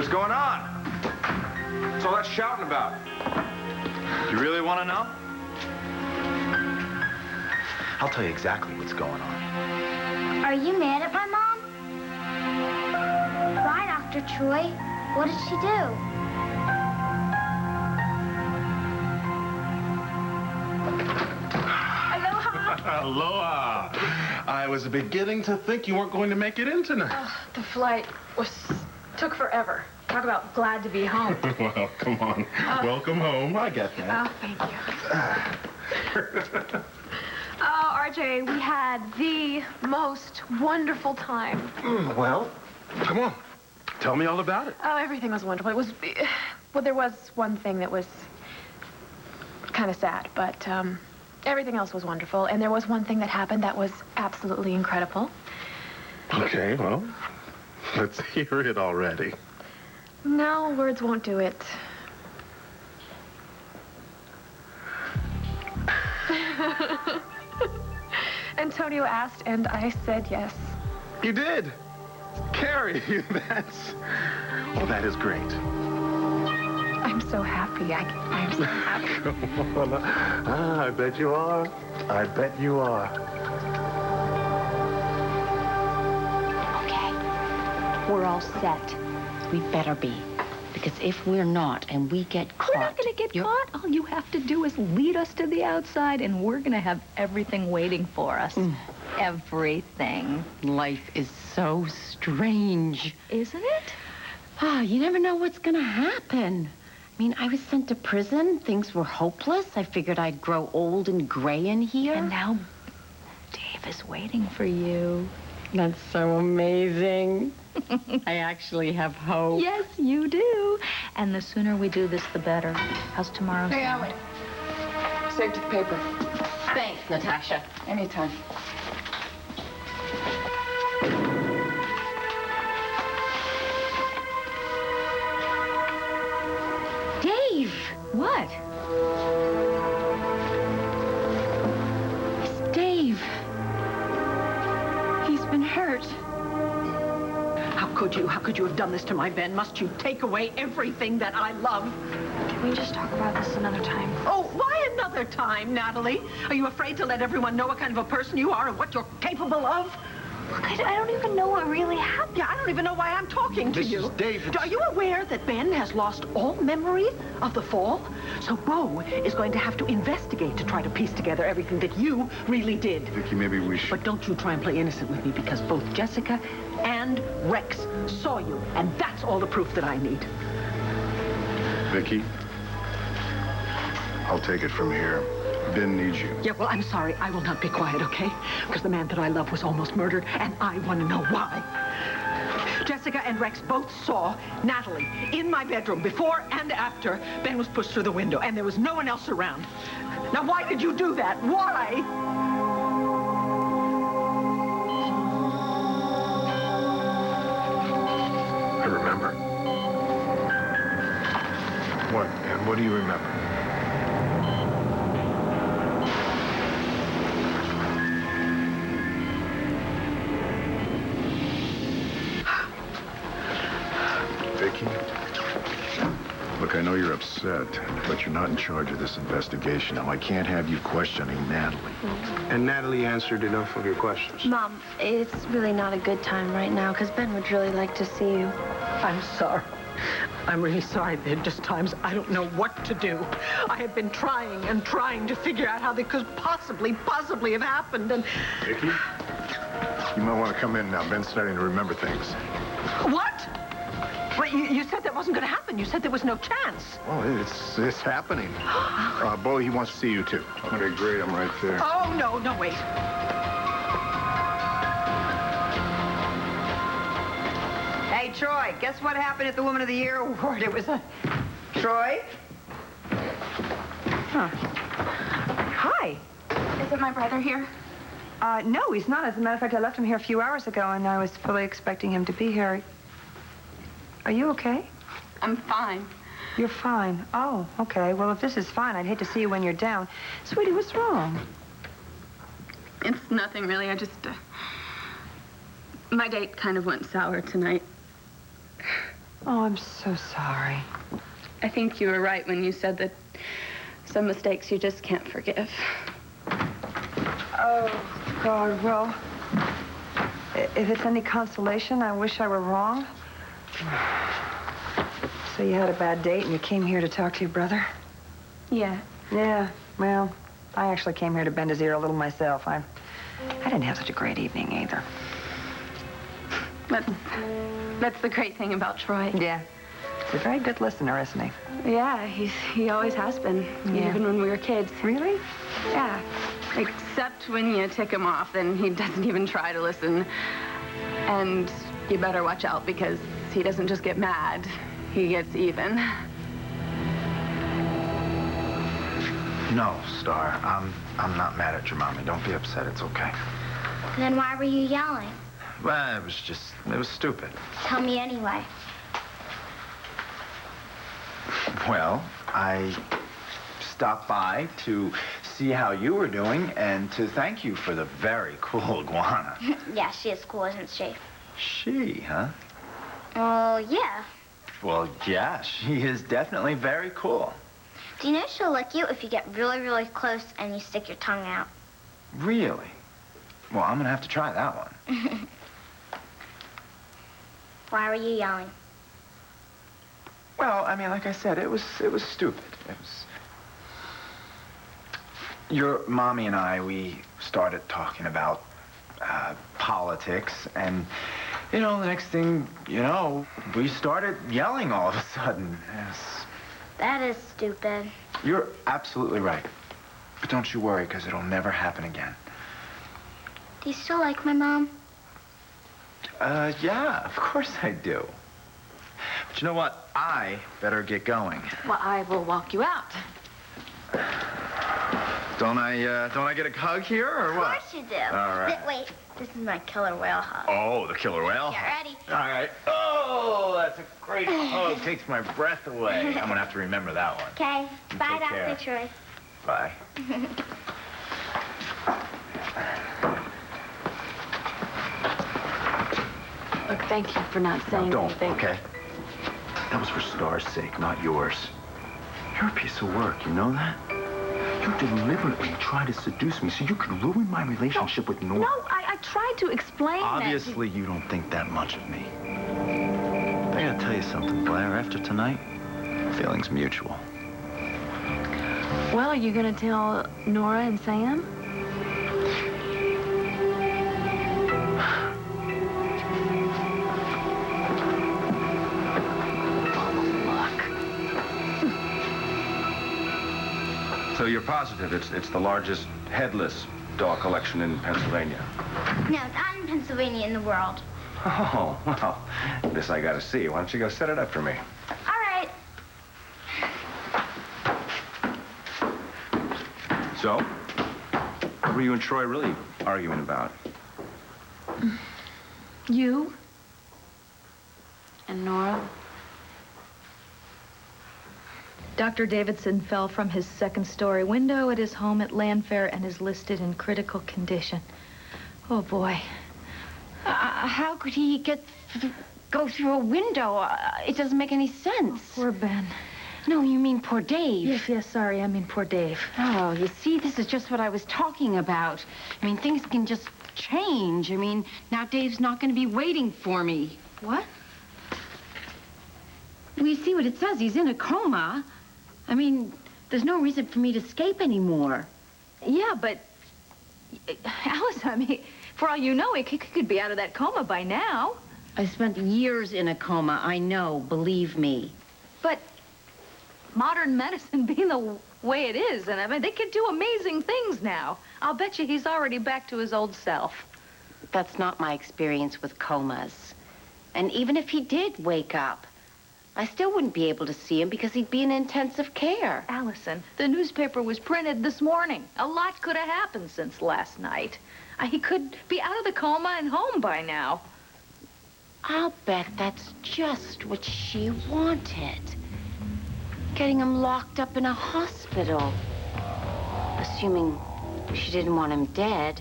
what's going on? What's all that shouting about? You really want to know? I'll tell you exactly what's going on. Are you mad at my mom? Why, Dr. Troy? What did she do? Aloha. I was beginning to think you weren't going to make it in tonight. The flight took forever. Talk about glad to be home. Well, come on. Welcome home. I get that. Oh, thank you. Oh, RJ, we had the most wonderful time. Well, come on. Tell me all about it. Oh, everything was wonderful. Well, there was one thing that was kind of sad, but everything else was wonderful. And there was one thing that happened that was absolutely incredible. Okay, well, let's hear it already. No, words won't do it. Antonio asked, and I said yes. You did? Carrie, that is great. I'm so happy. I'm so happy. Come on. I bet you are. I bet you are. Okay. We're all set. We better be. Because if we're not and we get caught... We're not going to get caught. All you have to do is lead us to the outside, and we're going to have everything waiting for us. Everything. Life is so strange. Isn't it? You never know what's going to happen. I mean, I was sent to prison. Things were hopeless. I figured I'd grow old and gray in here. And now Dave is waiting for you. That's so amazing. I actually have hope. Yes, you do. And the sooner we do this, the better. How's tomorrow? Hey, Allie. Saved the paper. Thanks, Natasha. Anytime. Dave! What? It's Dave. He's been hurt. How could you have done this to my Ben? Must you take away everything that I love? Can we just talk about this another time? Oh, why another time, Natalie? Are you afraid to let everyone know what kind of a person you are and what you're capable of? Look, I don't even know what really happened. Yeah, I don't even know why I'm talking to you. Mrs. Davis. Are you aware that Ben has lost all memory of the fall? So Bo is going to have to investigate to try to piece together everything that you really did. Vicky, maybe we should... But don't you try and play innocent with me, because both Jessica and Rex saw you, and that's all the proof that I need. Vicky, I'll take it from here. Ben needs you. Yeah, well, I'm sorry. I will not be quiet, okay? Because the man that I love was almost murdered, and I want to know why. Jessica and Rex both saw Natalie in my bedroom before and after Ben was pushed through the window, and there was no one else around. Now, why did you do that? Why? I remember. What? And what do you remember? Vicky? Look, I know you're upset, but you're not in charge of this investigation. Now, I can't have you questioning Natalie. And Natalie answered enough of your questions. Mom, it's really not a good time right now, because Ben would really like to see you. I'm sorry. I'm really sorry. There are just times I don't know what to do. I have been trying and trying to figure out how they could possibly have happened, and... Vicky? You might want to come in now. Ben's starting to remember things. What? Well, you said that wasn't going to happen. You said there was no chance. Oh, it's happening. Bo, he wants to see you, too. Okay, great. I'm right there. Oh, no, wait. Hey, Troy, guess what happened at the Woman of the Year Award? It was a... Troy? Huh. Hi. Is it my brother here? No, he's not. As a matter of fact, I left him here a few hours ago, and I was fully expecting him to be here. Are you okay? I'm fine. You're fine. Oh, okay. Well, if this is fine, I'd hate to see you when you're down. Sweetie, what's wrong? It's nothing, really. I just... my date kind of went sour tonight. Oh, I'm so sorry. I think you were right when you said that some mistakes you just can't forgive. Oh, God, well, if it's any consolation, I wish I were wrong. So you had a bad date and you came here to talk to your brother? Yeah. Yeah, well, I actually came here to bend his ear a little myself. I didn't have such a great evening either. That's the great thing about Troy. Yeah. He's a very good listener, isn't he? Yeah, he always has been, Yeah. even when we were kids. Really? Yeah. Except when you tick him off, then he doesn't even try to listen. And you better watch out because he doesn't just get mad, he gets even. No, Star, I'm not mad at your mommy. Don't be upset. It's okay. Then why were you yelling? Well, it was stupid. Tell me anyway. Well, I stopped by to see how you were doing and to thank you for the very cool iguana. Yeah, she is cool, isn't she? She, huh? Oh, yeah. Well, yeah, she is definitely very cool. Do you know she'll lick you if you get really, really close and you stick your tongue out? Really? Well, I'm gonna have to try that one. Why were you yelling? Well, I mean, like I said, it was stupid. It was... Your mommy and I, we started talking about politics, and, you know, the next thing you know, we started yelling all of a sudden. Yes. That is stupid. You're absolutely right. But don't you worry, because it'll never happen again. Do you still like my mom? Yeah, of course I do. But you know what? I better get going. Well, I will walk you out. Don't I get a hug here, or what? Of course you do. All right. Wait, this is my killer whale hug. Oh, the killer whale. Get ready. All right. Oh, that's a great hug. Takes my breath away. I'm gonna have to remember that one. Okay. Bye, Take care. Dr. Troy. Bye. Look, thank you for not saying Don't, anything. okay? That was for Star's sake, not yours. You're a piece of work, you know that? You deliberately tried to seduce me so you could ruin my relationship with Nora. No, I tried to explain Obviously, you don't think that much of me. I gotta tell you something, Blair. After tonight, feelings mutual. Well, are you going to tell Nora and Sam? So you're positive it's the largest headless dog collection in Pennsylvania? No, it's not in Pennsylvania, in the world. Oh, well, this I gotta see. Why don't you go set it up for me? All right. So, what were you and Troy really arguing about? You and Nora. Dr. Davidson fell from his second-story window at his home at Landfair and is listed in critical condition. Oh, boy. How could he go through a window? It doesn't make any sense. Oh, poor Ben. No, you mean poor Dave. Yes, sorry. I mean poor Dave. Oh, you see, this is just what I was talking about. I mean, things can just change. I mean, now Dave's not going to be waiting for me. What? We see what it says. He's in a coma. I mean, there's no reason for me to escape anymore. Yeah, but... Alice, I mean, for all you know, he could be out of that coma by now. I spent years in a coma. I know, believe me. But modern medicine being the way it is, and I mean, they could do amazing things now. I'll bet you he's already back to his old self. That's not my experience with comas. And even if he did wake up, I still wouldn't be able to see him because he'd be in intensive care. Allison, the newspaper was printed this morning. A lot could have happened since last night. He could be out of the coma and home by now. I'll bet that's just what she wanted. Getting him locked up in a hospital. Assuming she didn't want him dead.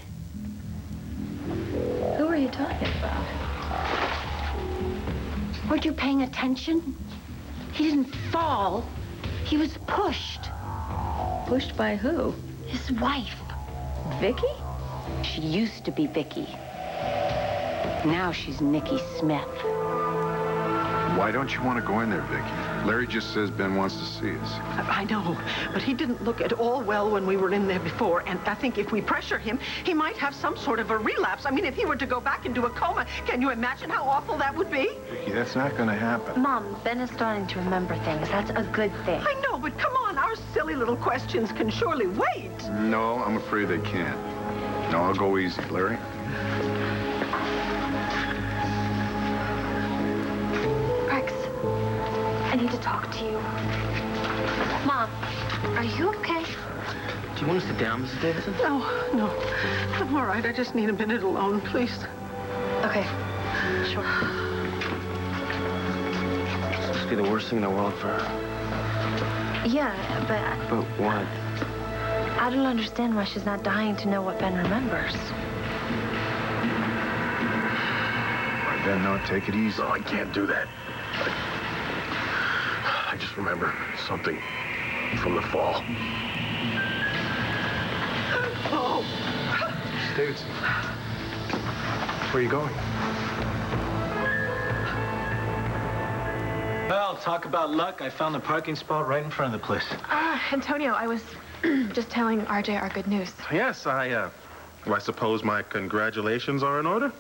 Who are you talking about? Weren't you paying attention? He didn't fall. He was pushed. Pushed by who? His wife. Vicky? She used to be Vicky. Now she's Nikki Smith. Why don't you want to go in there, Vicky? Larry just says Ben wants to see us. I know, but he didn't look at all well when we were in there before, and I think if we pressure him, he might have some sort of a relapse. I mean, if he were to go back into a coma, can you imagine how awful that would be? Vicky, that's not going to happen. Mom, Ben is starting to remember things. That's a good thing. I know, but come on, our silly little questions can surely wait. No, I'm afraid they can't. No, I'll go easy, Larry. Rex, I need to talk to you. Mom, are you okay? Do you want to sit down, Mrs. Davidson? No. I'm all right. I just need a minute alone, please. Okay, sure. This must be the worst thing in the world for her. Yeah, but But what? I don't understand why she's not dying to know what Ben remembers. All right, Ben, no, take it easy. No, I can't do that. I just remember something from the fall. Oh. Davidson, where are you going? Well, talk about luck. I found the parking spot right in front of the place. Antonio, I was just telling RJ our good news. Yes, well, I suppose my congratulations are in order?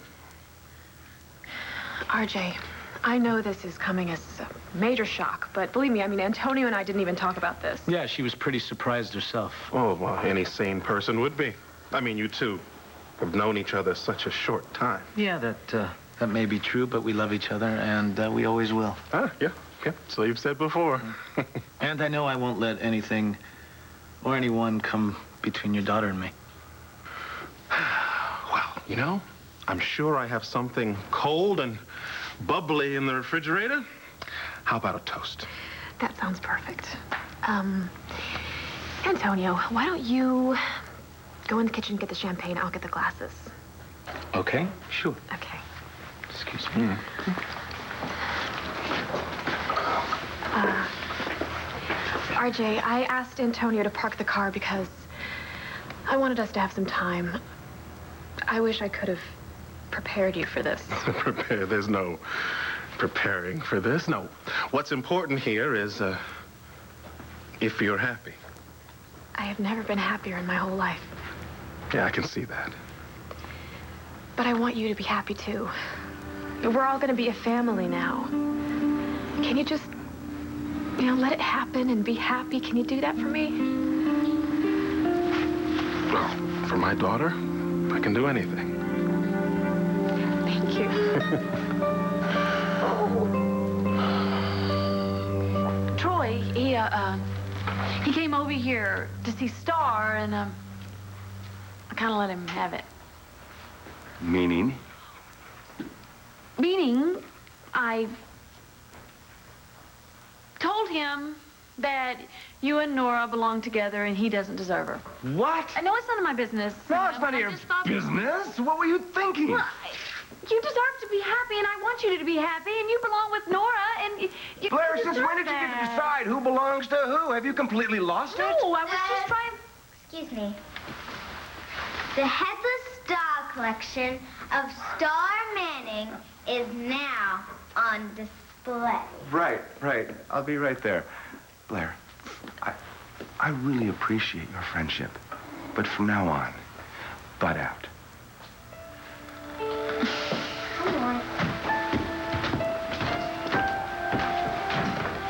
RJ, I know this is coming as a major shock, but believe me, I mean, Antonio and I didn't even talk about this. Yeah, she was pretty surprised herself. Oh, well, any sane person would be. I mean, you two have known each other such a short time. Yeah, that may be true, but we love each other, and we always will. Yeah. So you've said before. And I know I won't let anything or anyone come between your daughter and me. Well, you know, I'm sure I have something cold and bubbly in the refrigerator. How about a toast? That sounds perfect. Antonio, why don't you go in the kitchen, get the champagne, I'll get the glasses. Okay, sure. Okay. Excuse me. RJ, I asked Antonio to park the car because I wanted us to have some time. I wish I could have prepared you for this. There's no preparing for this. No. What's important here is if you're happy. I have never been happier in my whole life. Yeah, I can see that. But I want you to be happy, too. We're all going to be a family now. Can you just, let it happen and be happy? Can you do that for me? Well, for my daughter, I can do anything. Thank you. Troy, he came over here to see Star, and I kind of let him have it. Meaning? Meaning, I told him that you and Nora belong together and he doesn't deserve her. What? I know it's none of my business. No, it's none of your business. What were you thinking? Well, you deserve to be happy, and I want you to be happy, and you belong with Nora, and you Blair, deserve since when did you get to that. decide who belongs to who? Have you completely lost it? No, I was just trying... Excuse me. The Headless Star collection of Star Manning is now on display. Right. I'll be right there. Blair, I really appreciate your friendship. But from now on, butt out. Come on.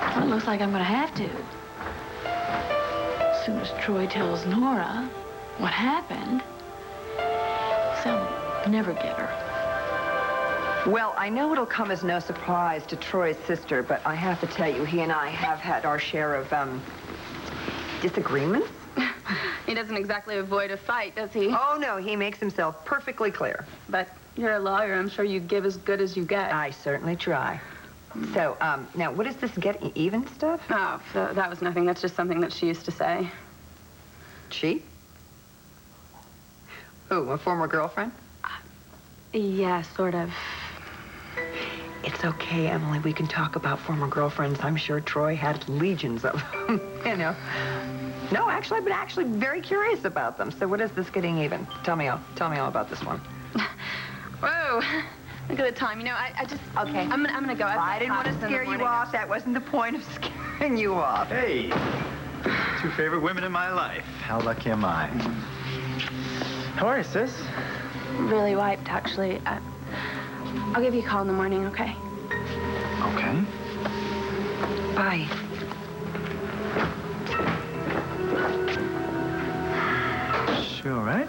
Well, it looks like I'm going to have to. As soon as Troy tells Nora what happened, I'll never get her. Well, I know it'll come as no surprise to Troy's sister, but I have to tell you, he and I have had our share of, disagreements. He doesn't exactly avoid a fight, does he? Oh, no, he makes himself perfectly clear. But you're a lawyer. I'm sure you give as good as you get. I certainly try. So, now, what is this get even stuff? Oh, that was nothing. That's just something that she used to say. She? Who, a former girlfriend? Yeah, sort of. It's okay, Emily. We can talk about former girlfriends. I'm sure Troy had legions of them, you know. No, actually, I've been actually very curious about them. So what is this getting even? Tell me all about this one. Whoa. Look at the time. You know, I just... Okay. I'm gonna go. I didn't want to scare you off. That wasn't the point of scaring you off. Hey, two favorite women in my life. How lucky am I? How are you, sis? Really wiped, actually. I'll give you a call in the morning, okay? Okay. Bye. She all right?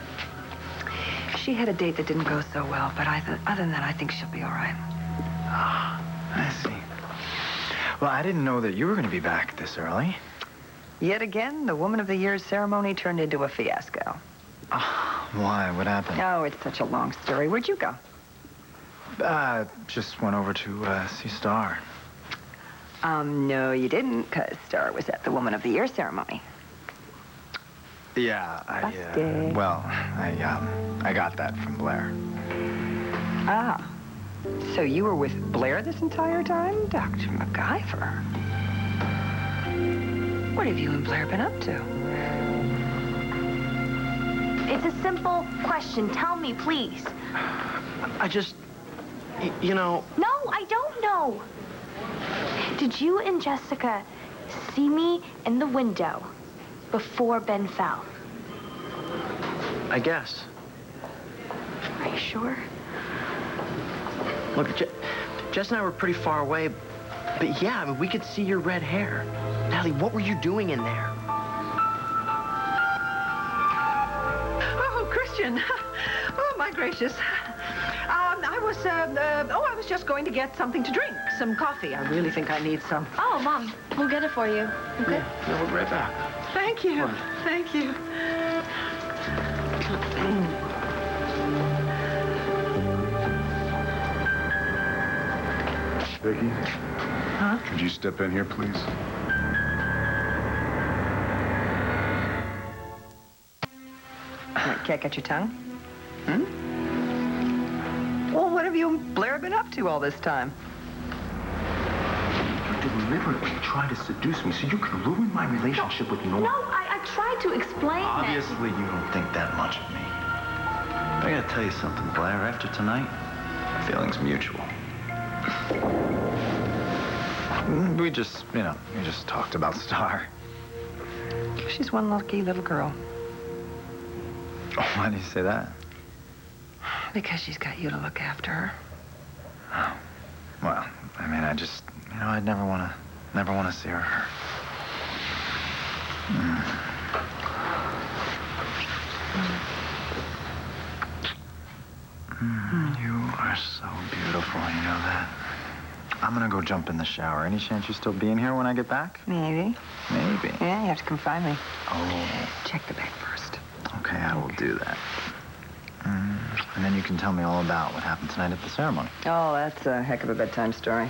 She had a date that didn't go so well, but other than that, I think she'll be all right. Oh, I see. Well, I didn't know that you were going to be back this early. Yet again, the Woman of the Year ceremony turned into a fiasco. Why? What happened? Oh, it's such a long story. Where'd you go? Just went over to see Star. No, you didn't, because Star was at the Woman of the Year ceremony. Yeah, Busted. I got that from Blair. Ah. So you were with Blair this entire time, Dr. MacGyver? What have you and Blair been up to? It's a simple question. Tell me, please. I just, you know... No, I don't know. Did you and Jessica see me in the window before Ben fell? I guess. Are you sure? Look, Jess and I were pretty far away, but yeah, I mean, we could see your red hair. Natalie, what were you doing in there? Oh, Christian. Oh, my gracious. I was just going to get something to drink, some coffee. I really think I need some. Oh, Mom, we'll get it for you. Okay? Yeah, we'll be right back. Thank you. Thank you. Vicky? Huh? Could you step in here, please? Can't get your tongue? Hmm? Well, what have you and Blair been up to all this time? You deliberately tried to seduce me so you could ruin my relationship with Nora. No, I tried to explain Obviously, you don't think that much of me. I gotta tell you something, Blair. After tonight, feelings mutual. We just talked about Star. She's one lucky little girl. Oh, why do you say that? Because she's got you to look after her. Oh, well, I mean, I'd never want to see her hurt. You are so beautiful, you know that? I'm gonna go jump in the shower. Any chance you still being here when I get back? Maybe. Maybe. Yeah, you have to come find me. Oh. Check the bag first. Okay, I will do that. And then you can tell me all about what happened tonight at the ceremony. Oh, that's a heck of a bedtime story.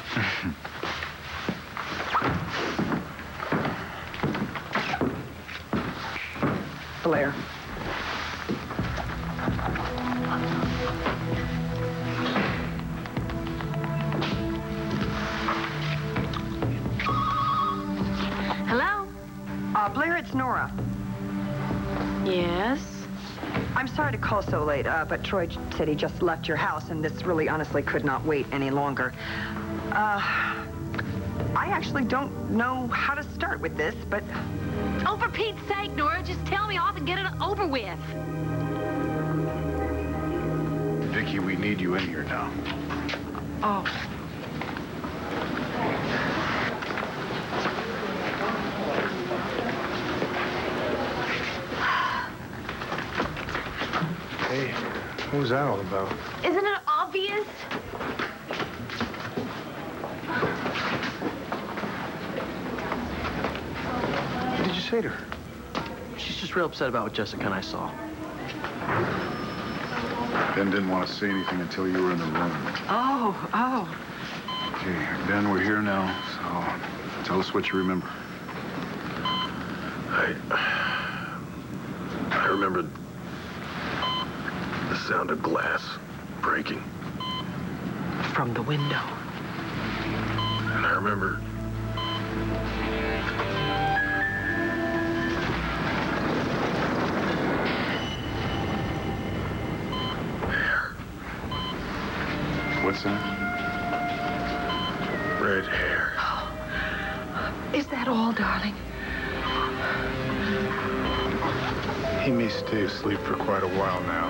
Blair. Hello? Blair, it's Nora. Yes? I'm sorry to call so late, but Troy said he just left your house, and this really honestly could not wait any longer. I actually don't know how to start with this, but... Oh, for Pete's sake, Nora, just tell me off and get it over with. Vicky, we need you in here now. Oh. Hey, what was that all about? Isn't it obvious? What did you say to her? She's just real upset about what Jessica and I saw. Ben didn't want to say anything until you were in the room. Oh. Okay, Ben, we're here now, so tell us what you remember. I remembered the sound of glass breaking. From the window. And I remember What's that? red hair. Is that all, darling? He may stay asleep for quite a while now.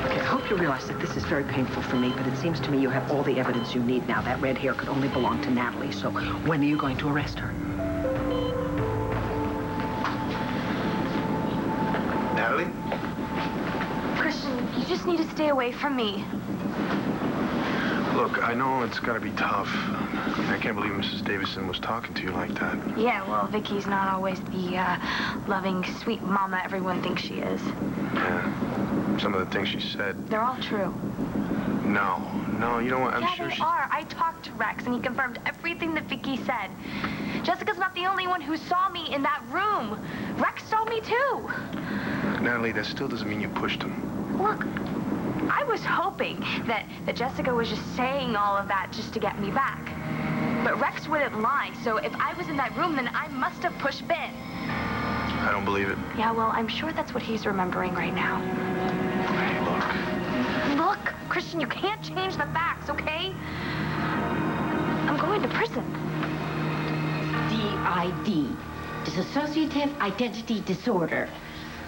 Okay, I hope you realize that this is very painful for me, but it seems to me you have all the evidence you need now. That red hair could only belong to Natalie, so when are you going to arrest her? Natalie? Christian, you just need to stay away from me. Look, I know it's gotta be tough. I can't believe Mrs. Davidson was talking to you like that. Yeah, well, Vicky's not always the loving, sweet mama everyone thinks she is. Yeah. Some of the things she said. They're all true. No, you know what? I'm yeah, sure they she... are. I talked to Rex, and he confirmed everything that Vicky said. Jessica's not the only one who saw me in that room. Rex saw me, too. Natalie, that still doesn't mean you pushed him. Look, I was hoping that Jessica was just saying all of that just to get me back. But Rex wouldn't lie, so if I was in that room, then I must have pushed Ben. I don't believe it. Yeah, well, I'm sure that's what he's remembering right now. Hey, Look, Christian, you can't change the facts, okay? I'm going to prison. DID. Dissociative Identity Disorder.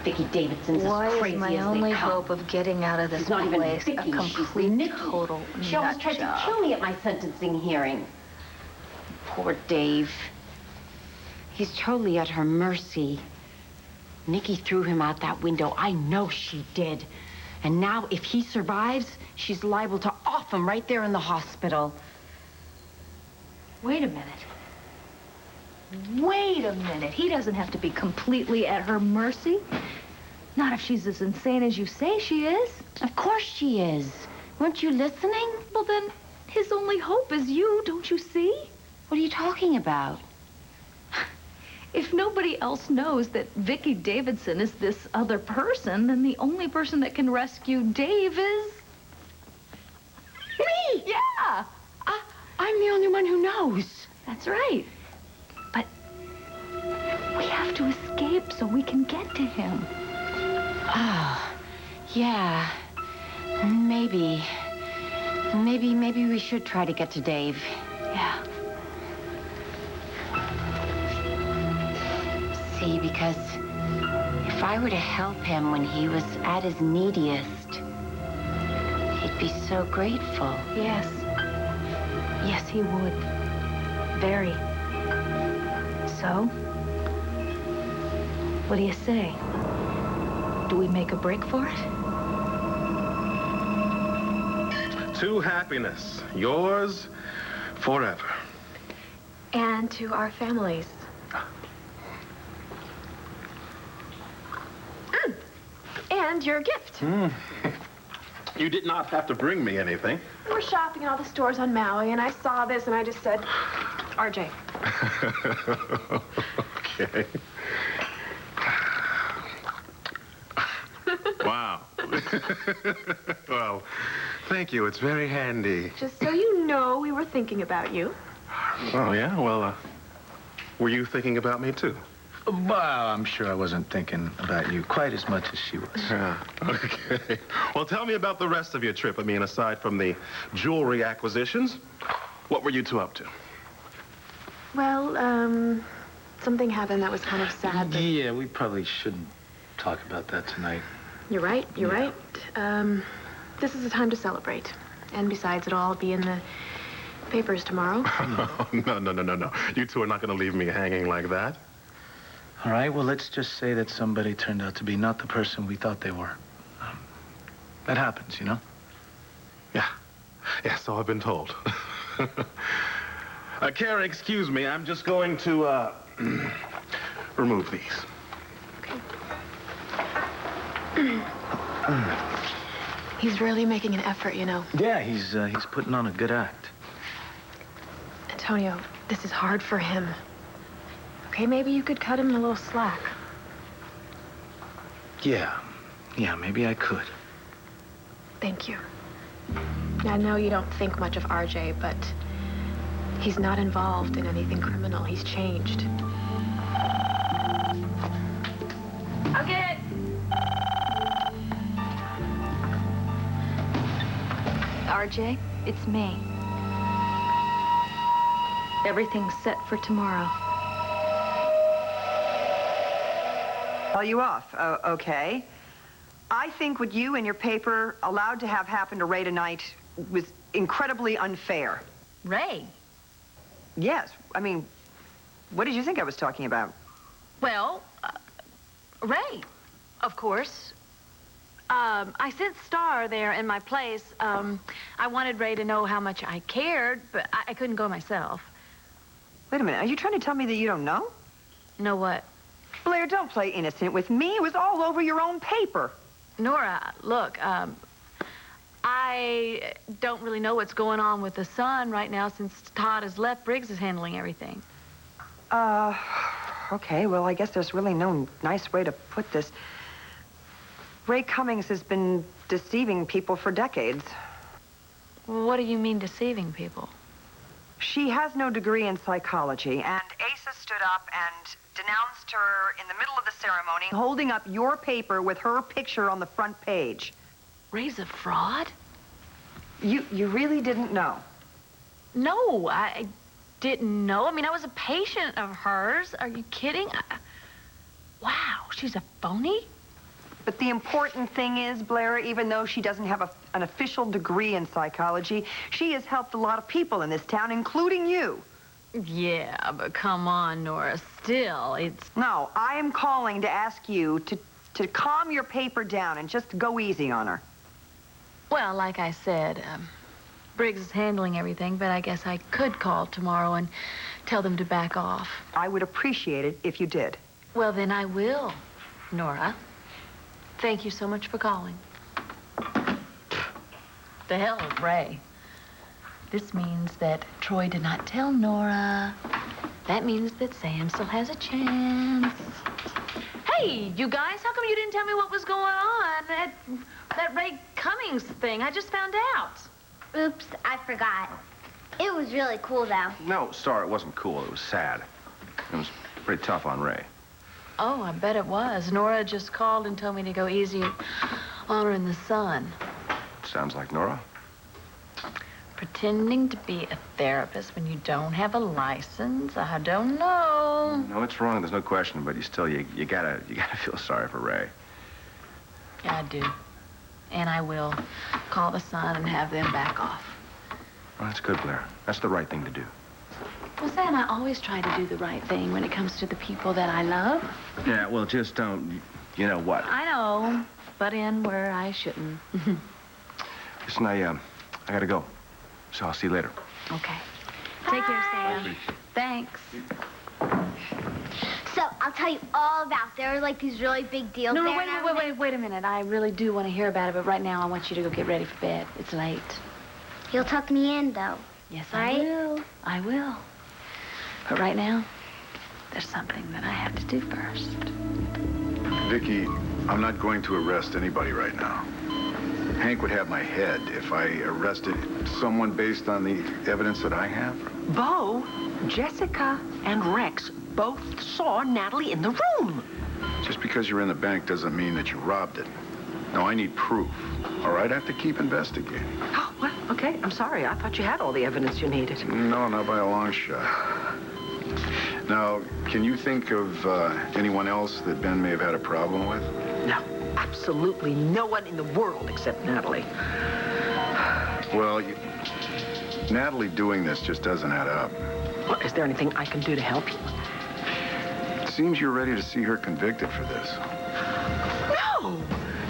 Vicky Davidson's as crazy my as only they come. hope of getting out of this She's not even place Vicky, a complete, she's total She almost tried to nutjob. kill me at my sentencing hearing. Poor Dave. He's totally at her mercy. Nikki threw him out that window. I know she did. And now, if he survives, she's liable to off him right there in the hospital. Wait a minute. Wait a minute. He doesn't have to be completely at her mercy. Not if she's as insane as you say she is. Of course she is. Weren't you listening? Well, then, his only hope is you, don't you see? What are you talking about? If nobody else knows that Vicky Davidson is this other person, then the only person that can rescue Dave is... me! Yeah! I'm the only one who knows. That's right. But we have to escape so we can get to him. Oh, yeah. Maybe we should try to get to Dave. Yeah. See, because if I were to help him when he was at his neediest, he'd be so grateful. Yes. Yes, he would. Very. So, what do you say? Do we make a break for it? To happiness. Yours forever. And to our families. And your gift. You did not have to bring me anything. We were shopping at all the stores on Maui, and I saw this, and I just said, RJ. Okay. Wow. Well, thank you. It's very handy. Just so you know, we were thinking about you. Oh, yeah? Well, were you thinking about me, too? Well, I'm sure I wasn't thinking about you quite as much as she was. Yeah. Okay. Well, tell me about the rest of your trip. I mean, aside from the jewelry acquisitions, what were you two up to? Well, something happened that was kind of sad. But... Yeah, we probably shouldn't talk about that tonight. You're right, you're right. This is a time to celebrate. And besides, it'll all be in the papers tomorrow. No. You two are not going to leave me hanging like that. All right, well, let's just say that somebody turned out to be not the person we thought they were. That happens, you know? Yeah, so I've been told. Kara, excuse me. I'm just going to, remove these. He's really making an effort, you know. Yeah, he's putting on a good act. Antonio, this is hard for him. Okay, maybe you could cut him a little slack. Yeah, maybe I could. Thank you. I know you don't think much of RJ, but he's not involved in anything criminal. He's changed. I'll get it. RJ, it's me. Everything's set for tomorrow. Tell you off. Okay. I think what you and your paper allowed to have happen to Ray tonight was incredibly unfair. Ray? Yes. I mean, what did you think I was talking about? Well, Ray, of course. I sent Star there in my place. I wanted Ray to know how much I cared, but I couldn't go myself. Wait a minute. Are you trying to tell me that you don't know? Know what? Blair, don't play innocent with me. It was all over your own paper. Nora, look, I don't really know what's going on with the son right now since Todd has left. Briggs is handling everything. Okay, well, I guess there's really no nice way to put this. Ray Cummings has been deceiving people for decades. What do you mean deceiving people? She has no degree in psychology, and Asa stood up and denounced her in the middle of the ceremony, holding up your paper with her picture on the front page. Ray's a fraud? You really didn't know? No, I didn't know. I mean, I was a patient of hers. Are you kidding? Wow, she's a phony? But the important thing is, Blair, even though she doesn't have an official degree in psychology, she has helped a lot of people in this town, including you. Yeah, but come on, Nora. Still, it's... No, I am calling to ask you to calm your paper down and just go easy on her. Well, like I said, Briggs is handling everything, but I guess I could call tomorrow and tell them to back off. I would appreciate it if you did. Well, then I will, Nora. Thank you so much for calling. The hell with Ray. This means that Troy did not tell Nora. That means that Sam still has a chance. Hey, you guys, how come you didn't tell me what was going on? That Ray Cummings thing, I just found out. Oops, I forgot. It was really cool, though. No, Star, it wasn't cool. It was sad. It was pretty tough on Ray. Oh, I bet it was. Nora just called and told me to go easy on her and the son. Sounds like Nora. Pretending to be a therapist when you don't have a license? I don't know. No, it's wrong. There's no question. But you gotta feel sorry for Ray. Yeah, I do. And I will call the son and have them back off. Well, that's good, Blair. That's the right thing to do. Well, Sam, I always try to do the right thing when it comes to the people that I love. Yeah, well, just don't, you know what? I know, butt in where I shouldn't. Listen, I gotta go. So I'll see you later. Okay. Take care, Sam. Bye. Thanks. So, I'll tell you all about. There are like these really big deals No, there. wait a minute. I really do want to hear about it, but right now I want you to go get ready for bed. It's late. You'll tuck me in, though. Yes, right? I will. I will. But right now, there's something that I have to do first. Vicky, I'm not going to arrest anybody right now. Hank would have my head if I arrested someone based on the evidence that I have. Bo, Jessica, and Rex both saw Natalie in the room. Just because you're in the bank doesn't mean that you robbed it. No, I need proof. All right, I have to keep investigating. Oh, well, okay. I'm sorry. I thought you had all the evidence you needed. No, not by a long shot. Now, can you think of anyone else that Ben may have had a problem with? No, absolutely no one in the world except Natalie. Well, Natalie doing this just doesn't add up. Well, is there anything I can do to help you? It seems you're ready to see her convicted for this. No!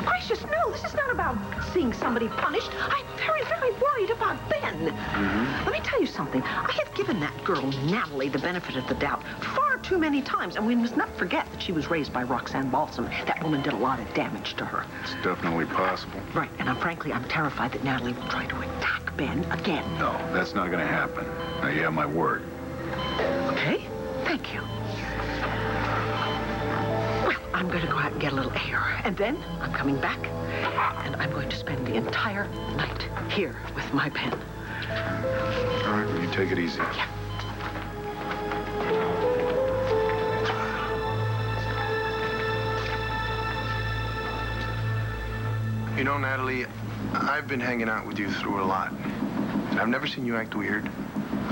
Gracious, no. This is not about seeing somebody punished. I'm very, very worried about Ben. Let me tell you something. I have given that girl, Natalie, the benefit of the doubt far too many times, and we must not forget that she was raised by Roxanne Balsam. That woman did a lot of damage to her. It's definitely possible. Right, and frankly, I'm terrified that Natalie will try to attack Ben again. No, that's not going to happen. Now, you have my word. Okay, thank you. Well, I'm going to go out and get a little air. And then I'm coming back, and I'm going to spend the entire night here with my pen. All right, well, you take it easy. Yeah. You know, Natalie, I've been hanging out with you through a lot. I've never seen you act weird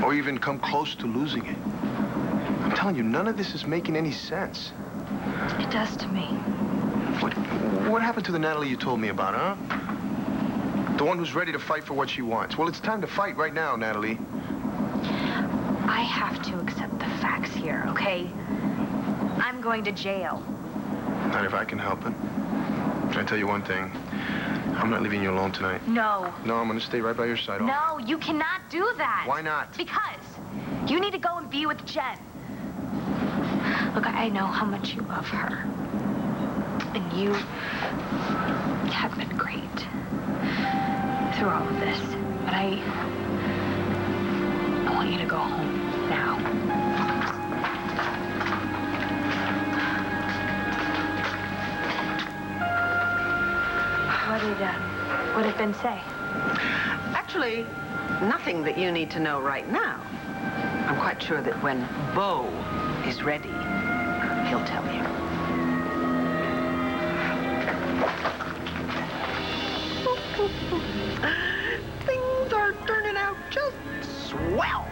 or even come close to losing it. I'm telling you, none of this is making any sense. It does to me. What happened to the Natalie you told me about, huh? The one who's ready to fight for what she wants. Well, it's time to fight right now, Natalie. I have to accept the facts here, okay? I'm going to jail. Not if I can help it. Can I tell you one thing? I'm not leaving you alone tonight. No. No, I'm going to stay right by your side. No, you cannot do that. Why not? Because you need to go and be with Jen. Look, I know how much you love her. And you have been great through all of this. But I want you to go home now. What did Ben say? Actually, nothing that you need to know right now. I'm quite sure that when Beau is ready, he'll tell you. Things are turning out just swell.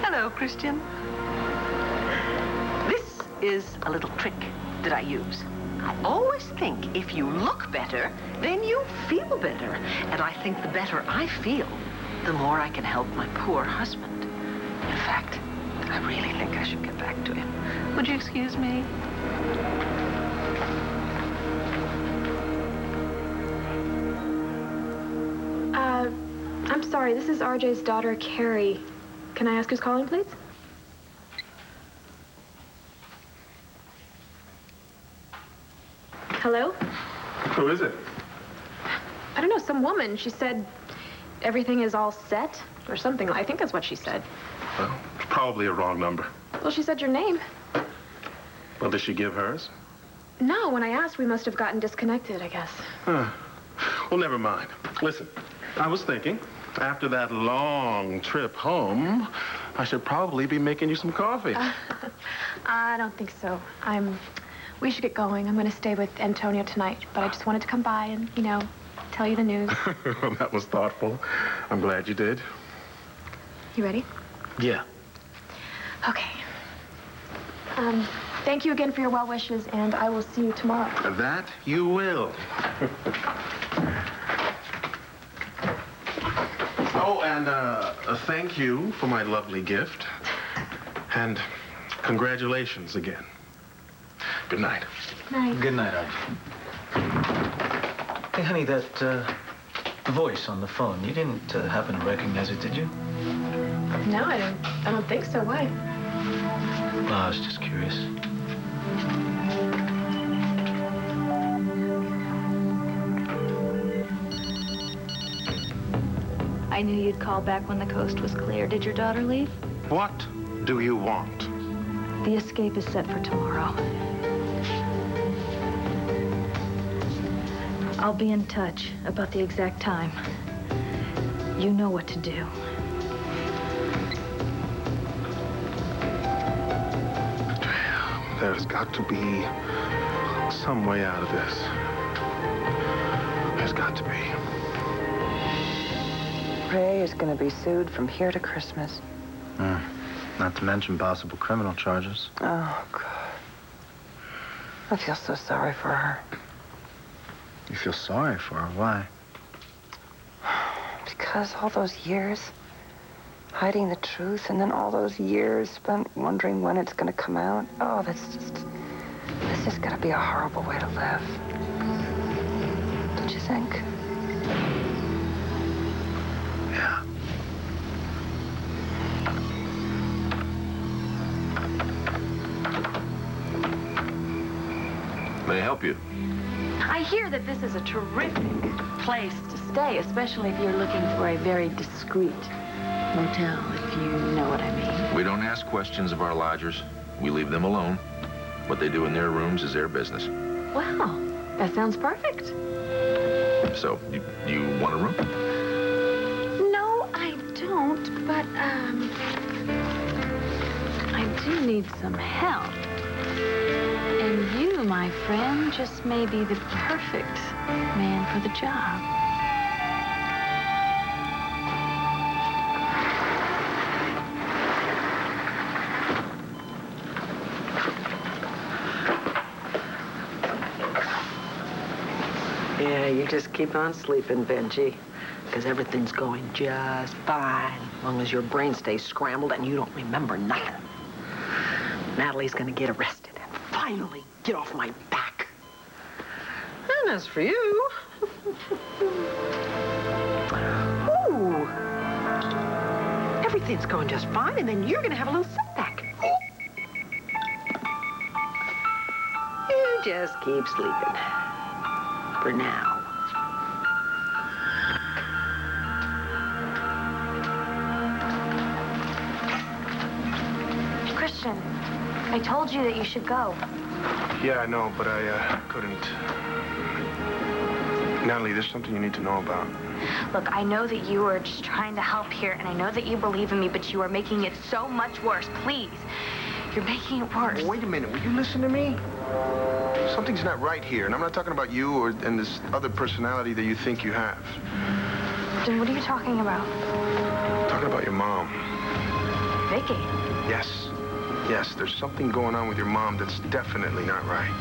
Hello, Christian. This is a little trick that I use. I always think if you look better, then you feel better. And I think the better I feel, the more I can help my poor husband. In fact, I really think I should get back to him. Would you excuse me? I'm sorry, this is RJ's daughter, Carrie. Can I ask who's calling, please? Hello? Who is it? I don't know, some woman. She said everything is all set or something. I think that's what she said. Well, it's probably a wrong number. Well, she said your name. Well, did she give hers? No, when I asked, we must have gotten disconnected, I guess. Huh. Well, never mind. Listen, I was thinking, after that long trip home, I should probably be making you some coffee. I don't think so. We should get going. I'm going to stay with Antonio tonight, but I just wanted to come by and, you know, tell you the news. Well, that was thoughtful. I'm glad you did. You ready? Yeah. Okay. Thank you again for your well wishes, and I will see you tomorrow. That you will. Oh, and thank you for my lovely gift. And congratulations again. Good night. Night. Good night, Archie. Hey, honey, that voice on the phone, you didn't happen to recognize it, did you? No, I don't think so. Why? Well, I was just curious. I knew you'd call back when the coast was clear. Did your daughter leave? What do you want? The escape is set for tomorrow. I'll be in touch about the exact time. You know what to do. There's got to be some way out of this. There's got to be. Ray is going to be sued from here to Christmas. Not to mention possible criminal charges. Oh, God. I feel so sorry for her. You feel sorry for her? Why? Because all those years hiding the truth, and then all those years spent wondering when it's going to come out. Oh, this is going to be a horrible way to live. Don't you think? Yeah. May I help you? I I hear that this is a terrific place to stay, especially if you're looking for a very discreet motel, if you know what I mean. We don't ask questions of our lodgers. We leave them alone. What they do in their rooms is their business. Wow, that sounds perfect. So, you want a room? No, I don't, but, I do need some help. And you, my friend, just may be the perfect man for the job. Yeah, you just keep on sleeping, Benji, because everything's going just fine, as long as your brain stays scrambled and you don't remember nothing. Natalie's gonna get arrested and finally get off my back. And as for you... Ooh. Everything's going just fine, and then you're gonna have a little setback. You just keep sleeping. For now. Christian, I told you that you should go. Yeah, I know, but I couldn't. Natalie, there's something you need to know about. Look, I know that you are just trying to help here, and I know that you believe in me, but you are making it so much worse. Please. You're making it worse. Wait a minute. Will you listen to me? Something's not right here, and I'm not talking about you and this other personality that you think you have. Then what are you talking about? I'm talking about your mom. Vicky. Yes. Yes, there's something going on with your mom that's definitely not right.